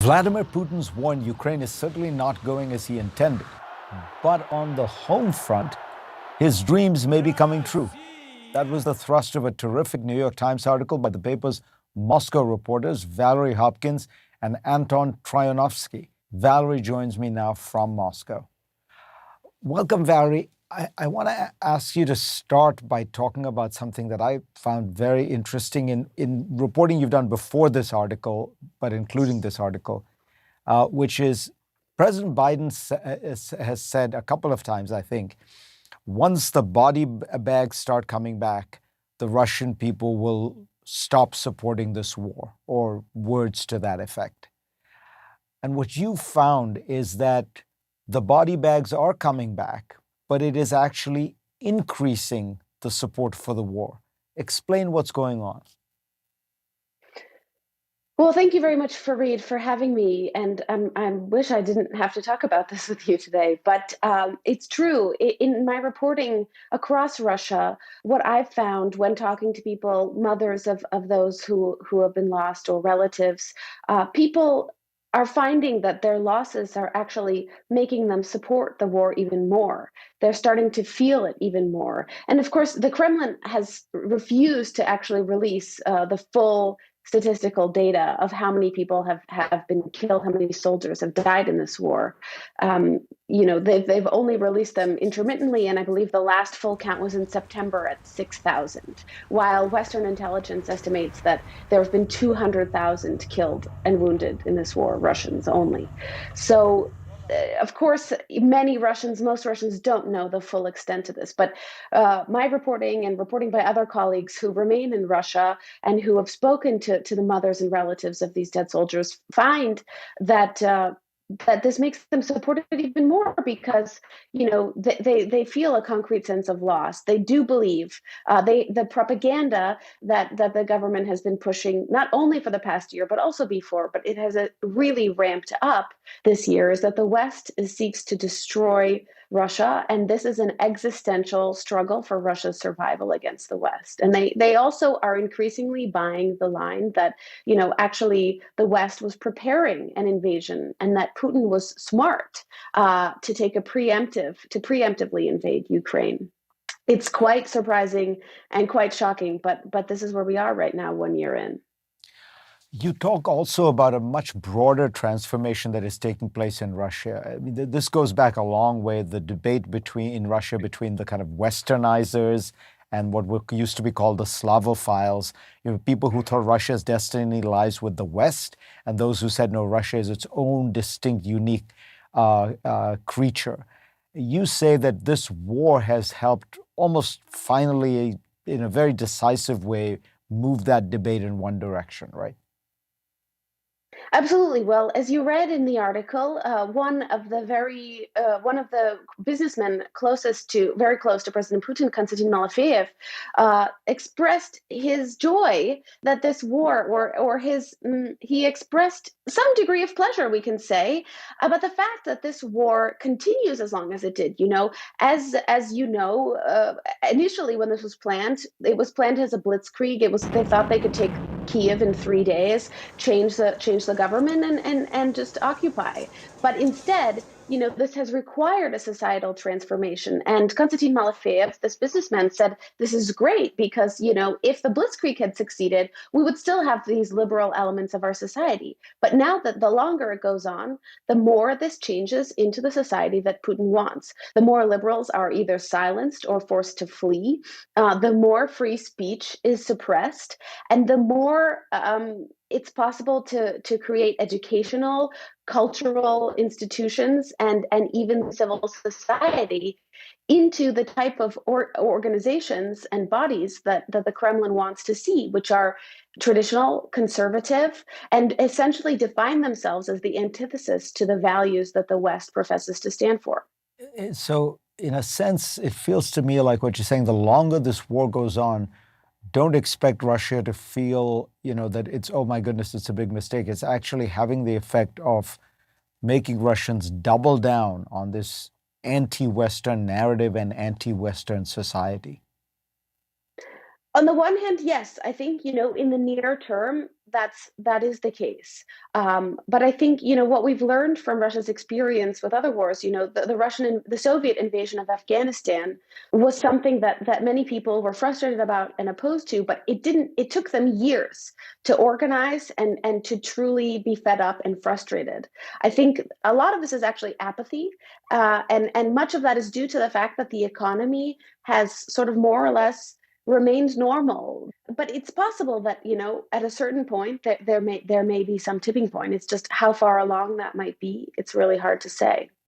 Vladimir Putin's war in Ukraine is certainly not going as he intended. But on the home front, his dreams may be coming true. That was the thrust of a terrific New York Times article by the paper's Moscow reporters, Valerie Hopkins and Anton Troyanovsky. Valerie joins me now from Moscow. Welcome, Valerie. I want to ask you to start by talking about something that I found very interesting in reporting you've done before this article, but including this article, which is President Biden has said a couple of times, I think, once the body bags start coming back, the Russian people will stop supporting this war, or words to that effect. And what you found is that the body bags are coming back, but it is actually increasing the support for the war. Explain what's going on. Well, thank you very much, Fareed, for having me. And I wish I didn't have to talk about this with you today, but it's true. In my reporting across Russia, what I've found when talking to people, mothers of those who have been lost or relatives, people are finding that their losses are actually making them support the war even more. They're starting to feel it even more. And of course, the Kremlin has refused to actually release the full statistical data of how many people have been killed, how many soldiers have died in this war. They've only released them intermittently, and I believe the last full count was in September at 6,000, while Western intelligence estimates that there have been 200,000 killed and wounded in this war, Russians only. So of course, most Russians don't know the full extent of this, but my reporting and reporting by other colleagues who remain in Russia and who have spoken to the mothers and relatives of these dead soldiers find that that this makes them support it even more because they feel a concrete sense of loss. They do believe the propaganda that the government has been pushing not only for the past year but also before, but it has really ramped up this year, is that the West seeks to destroy Russia, and this is an existential struggle for Russia's survival against the West. And they also are increasingly buying the line that actually the West was preparing an invasion, and that Putin was smart to preemptively invade Ukraine. It's quite surprising and quite shocking, but this is where we are right now, 1 year in. You talk also about a much broader transformation that is taking place in Russia. I mean, this goes back a long way, the debate in Russia between the kind of Westernizers and what used to be called the Slavophiles, people who thought Russia's destiny lies with the West, and those who said, no, Russia is its own distinct, unique creature. You say that this war has helped almost finally, in a very decisive way, move that debate in one direction, right? Absolutely. Well, as you read in the article, one of the businessmen very close to President Putin, Konstantin Malafeyev, expressed his joy that this war, he expressed some degree of pleasure, we can say, about the fact that this war continues as long as it did. As you know, initially when this was planned, it was planned as a blitzkrieg. They thought they could take Kiev in 3 days, change the government and just occupy. But instead, this has required a societal transformation. And Konstantin Malafeyev, this businessman, said this is great because, if the blitzkrieg had succeeded, we would still have these liberal elements of our society. But now that the longer it goes on, the more this changes into the society that Putin wants. The more liberals are either silenced or forced to flee, the more free speech is suppressed, and the more it's possible to create educational, cultural institutions and even civil society into the type of organizations and bodies that the Kremlin wants to see, which are traditional, conservative, and essentially define themselves as the antithesis to the values that the West professes to stand for. So, in a sense, it feels to me like what you're saying, the longer this war goes on, don't expect Russia to feel, that it's, oh my goodness, it's a big mistake. It's actually having the effect of making Russians double down on this anti-Western narrative and anti-Western society. On the one hand, yes, I think, in the near term, that is the case. But I think what we've learned from Russia's experience with other wars. The Soviet invasion of Afghanistan was something that many people were frustrated about and opposed to. But it didn't. It took them years to organize and to truly be fed up and frustrated. I think a lot of this is actually apathy, and much of that is due to the fact that the economy has sort of more or less remains normal. But it's possible that at a certain point that there may be some tipping point. It's just how far along that might be. It's really hard to say.